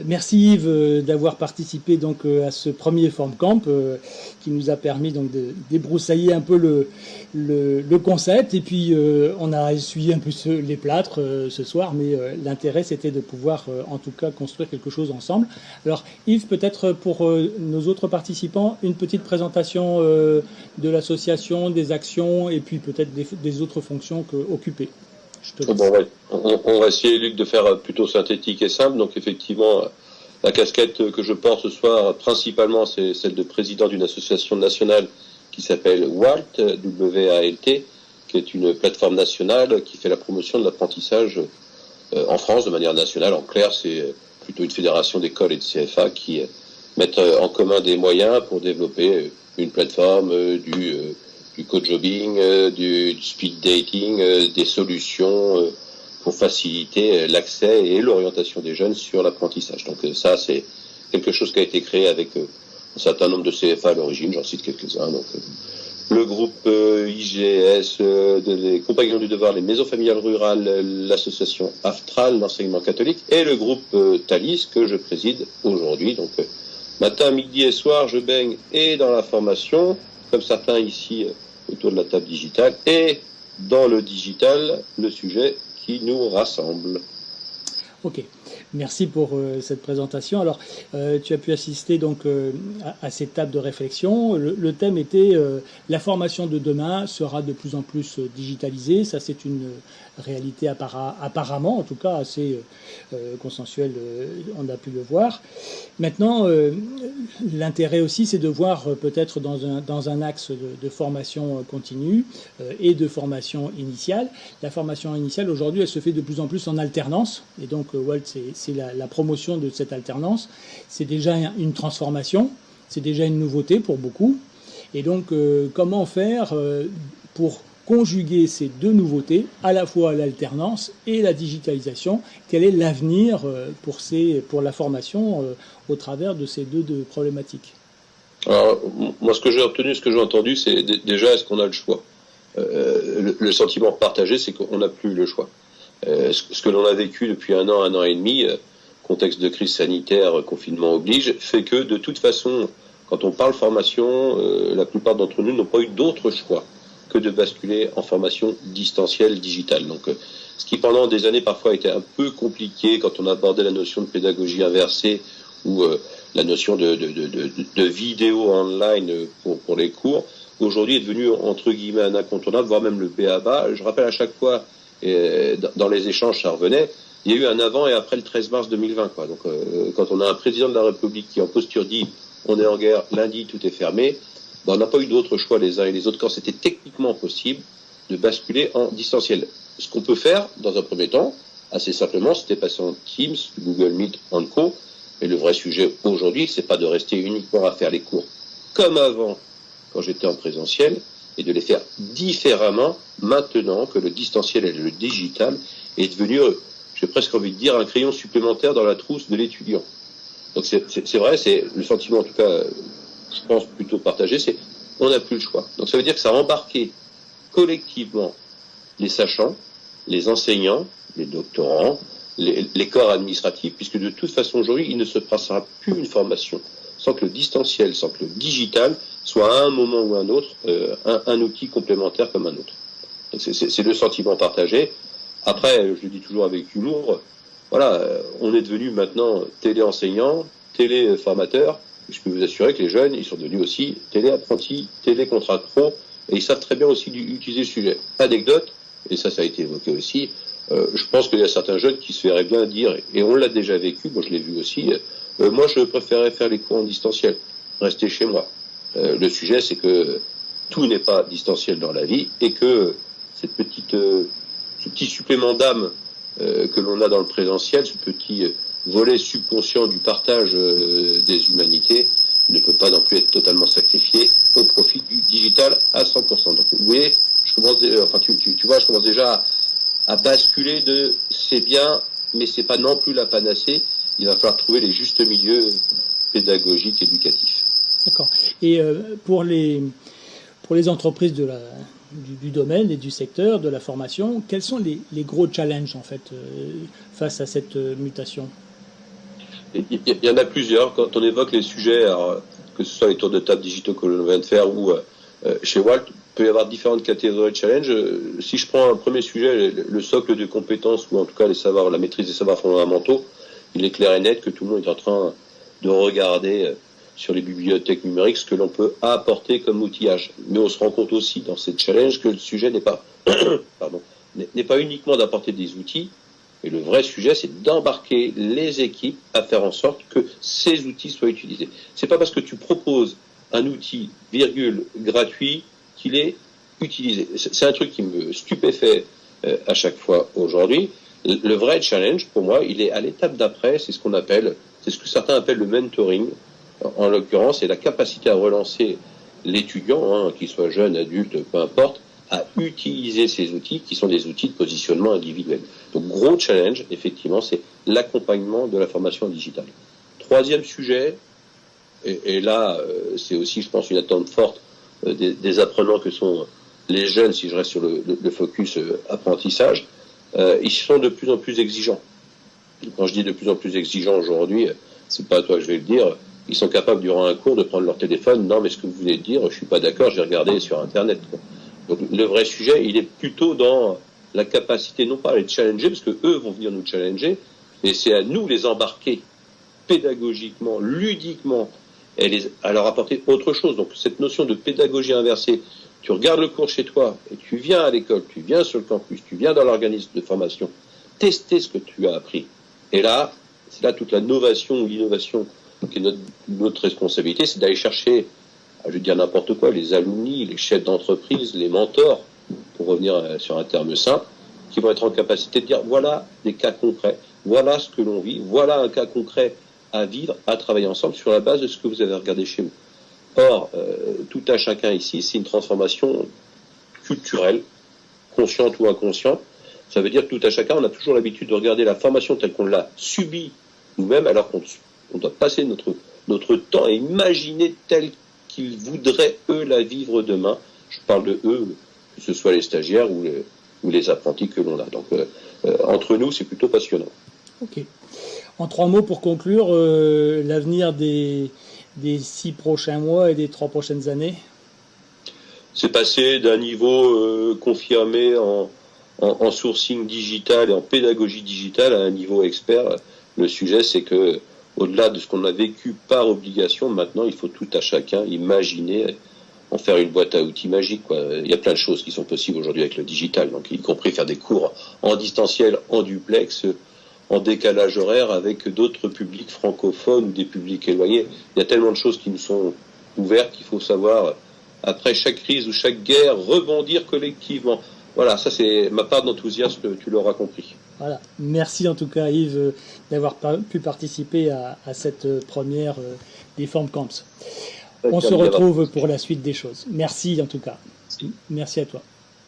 Merci Yves d'avoir participé donc à ce premier FormCamp qui nous a permis donc de débroussailler un peu le concept et puis on a essuyé un peu les plâtres ce soir, mais l'intérêt c'était de pouvoir en tout cas construire quelque chose ensemble. Alors Yves, peut-être pour nos autres participants, une petite présentation de l'association, des actions et puis peut-être des autres fonctions occupées. Bon, ouais. On va essayer, Luc, de faire plutôt synthétique et simple. Donc, effectivement, la casquette que je porte ce soir, principalement, c'est celle de président d'une association nationale qui s'appelle WALT, W-A-L-T, qui est une plateforme nationale qui fait la promotion de l'apprentissage en France de manière nationale. En clair, c'est plutôt une fédération d'écoles et de CFA qui mettent en commun des moyens pour développer une plateforme du co-jobbing, du speed dating, des solutions pour faciliter l'accès et l'orientation des jeunes sur l'apprentissage. Donc ça, c'est quelque chose qui a été créé avec un certain nombre de CFA à l'origine, j'en cite quelques-uns. Donc le groupe IGS, les Compagnons du Devoir, les Maisons familiales rurales, l'association AFTRAL, l'enseignement catholique, et le groupe Thalys que je préside aujourd'hui. Donc matin, midi et soir, je baigne et dans la formation, comme certains ici autour de la table digitale, et dans le digital, le sujet qui nous rassemble. Ok, merci pour cette présentation. Alors, tu as pu assister donc à cette table de réflexion. Le thème était la formation de demain sera de plus en plus digitalisée. Ça, c'est une réalité apparemment, en tout cas assez consensuelle. On a pu le voir. Maintenant, l'intérêt aussi, c'est de voir peut-être dans un axe de formation continue et de formation initiale. La formation initiale aujourd'hui, elle se fait de plus en plus en alternance, et donc Walt, c'est la promotion de cette alternance. C'est déjà une transformation, c'est déjà une nouveauté pour beaucoup. Et donc, comment faire pour conjuguer ces deux nouveautés, à la fois l'alternance et la digitalisation? Quel est l'avenir pour la formation au travers de ces deux problématiques? Alors, moi, ce que j'ai obtenu, ce que j'ai entendu, c'est déjà, est-ce qu'on a le choix? Le sentiment partagé, c'est qu'on n'a plus le choix. Ce que l'on a vécu depuis un an et demi, contexte de crise sanitaire, confinement oblige, fait que de toute façon, quand on parle formation, la plupart d'entre nous n'ont pas eu d'autre choix que de basculer en formation distancielle digitale. Donc, ce qui pendant des années parfois était un peu compliqué quand on abordait la notion de pédagogie inversée ou la notion de vidéo online pour les cours, aujourd'hui est devenu entre guillemets un incontournable, voire même le b.a.-ba. Je rappelle à chaque fois, dans les échanges, ça revenait, il y a eu un avant et après le 13 mars 2020. Quoi. Donc, quand on a un président de la République qui en posture dit on est en guerre, lundi tout est fermé, ben, on n'a pas eu d'autre choix les uns et les autres quand c'était techniquement possible de basculer en distanciel. Ce qu'on peut faire dans un premier temps, assez simplement, c'était passer en Teams, Google Meet, Co. Et le vrai sujet aujourd'hui, c'est pas de rester uniquement à faire les cours comme avant quand j'étais en présentiel, et de les faire différemment maintenant que le distanciel et le digital est devenu, j'ai presque envie de dire, un crayon supplémentaire dans la trousse de l'étudiant. Donc c'est vrai, c'est le sentiment en tout cas, je pense plutôt partagé, c'est on n'a plus le choix. Donc ça veut dire que ça a embarqué collectivement les sachants, les enseignants, les doctorants, les corps administratifs, puisque de toute façon aujourd'hui, il ne se passera plus une formation sans que le distanciel, sans que le digital soit à un moment ou à un autre un outil complémentaire comme un autre. Donc c'est le sentiment partagé. Après, je le dis toujours avec humour, voilà, on est devenu maintenant télé-enseignant, télé-formateur. Je peux vous assurer que les jeunes, ils sont devenus aussi télé-apprentis, télé-contrat pro, et ils savent très bien aussi utiliser le sujet. Anecdote, et ça a été évoqué aussi, je pense qu'il y a certains jeunes qui se verraient bien dire, et on l'a déjà vécu, moi je l'ai vu aussi, moi je préférais faire les cours en distanciel, rester chez moi. Le sujet, c'est que tout n'est pas distanciel dans la vie, et que ce petit supplément d'âme que l'on a dans le présentiel, ce petit volet subconscient du partage des humanités, ne peut pas non plus être totalement sacrifié au profit du digital à 100%. Donc vous voyez, tu vois, je commence déjà à basculer de c'est bien, mais c'est pas non plus la panacée. Il va falloir trouver les justes milieux pédagogiques, éducatifs. D'accord. Et pour les entreprises du domaine et du secteur de la formation, quels sont les gros challenges en fait face à cette mutation? Il y en a plusieurs. Quand on évoque les sujets, alors, que ce soit les tours de table digitaux que l'on vient de faire ou chez Walt, il peut y avoir différentes catégories de challenge. Si je prends un premier sujet, le socle de compétences, ou en tout cas la maîtrise des savoirs fondamentaux, il est clair et net que tout le monde est en train de regarder sur les bibliothèques numériques ce que l'on peut apporter comme outillage. Mais on se rend compte aussi dans ces challenges que le sujet n'est pas, n'est pas uniquement d'apporter des outils, mais le vrai sujet, c'est d'embarquer les équipes à faire en sorte que ces outils soient utilisés. C'est pas parce que tu proposes un outil, gratuit, qu'il est utilisé. C'est un truc qui me stupéfait à chaque fois aujourd'hui. Le vrai challenge, pour moi, il est à l'étape d'après, c'est ce que certains appellent le mentoring. En l'occurrence, c'est la capacité à relancer l'étudiant, qu'il soit jeune, adulte, peu importe, à utiliser ces outils qui sont des outils de positionnement individuel. Donc, gros challenge, effectivement, c'est l'accompagnement de la formation digitale. Troisième sujet, et là, c'est aussi, je pense, une attente forte des apprenants que sont les jeunes, si je reste sur le focus apprentissage, ils sont de plus en plus exigeants. Quand je dis de plus en plus exigeants aujourd'hui, c'est pas à toi que je vais le dire, ils sont capables durant un cours de prendre leur téléphone, non mais ce que vous venez de dire, je suis pas d'accord, je vais regarder sur Internet. Donc le vrai sujet, il est plutôt dans la capacité, non pas à les challenger, parce que eux vont venir nous challenger, mais c'est à nous les embarquer pédagogiquement, ludiquement, et à leur apporter autre chose. Donc cette notion de pédagogie inversée, tu regardes le cours chez toi, et tu viens à l'école, tu viens sur le campus, tu viens dans l'organisme de formation, tester ce que tu as appris. Et là, c'est là toute la novation ou l'innovation qui est notre responsabilité, c'est d'aller chercher, je vais dire n'importe quoi, les alumni, les chefs d'entreprise, les mentors, pour revenir sur un terme simple, qui vont être en capacité de dire voilà des cas concrets, voilà ce que l'on vit, voilà un cas concret à vivre, à travailler ensemble sur la base de ce que vous avez regardé chez vous. Or, tout à chacun ici, c'est une transformation culturelle, consciente ou inconsciente. Ça veut dire que tout à chacun, on a toujours l'habitude de regarder la formation telle qu'on l'a subie nous-mêmes, alors qu'on doit passer notre temps à imaginer tel qu'ils voudraient, eux, la vivre demain. Je parle de eux, que ce soit les stagiaires ou les apprentis que l'on a. Donc, entre nous, c'est plutôt passionnant. Ok. En 3 mots pour conclure, l'avenir des 6 prochains mois et des 3 prochaines années? C'est passer d'un niveau confirmé en sourcing digital et en pédagogie digitale à un niveau expert. Le sujet, c'est que au-delà de ce qu'on a vécu par obligation, maintenant, il faut tout à chacun imaginer en faire une boîte à outils magique, quoi. Il y a plein de choses qui sont possibles aujourd'hui avec le digital, donc y compris faire des cours en distanciel, en duplex, en décalage horaire avec d'autres publics francophones ou des publics éloignés. Il y a tellement de choses qui nous sont ouvertes qu'il faut savoir, après chaque crise ou chaque guerre, rebondir collectivement. Voilà, ça c'est ma part d'enthousiasme, tu l'auras compris. Voilà. Merci en tout cas Yves d'avoir pu participer à cette première des Formcamps. On se retrouve pour la suite des choses. Merci en tout cas. Merci à toi.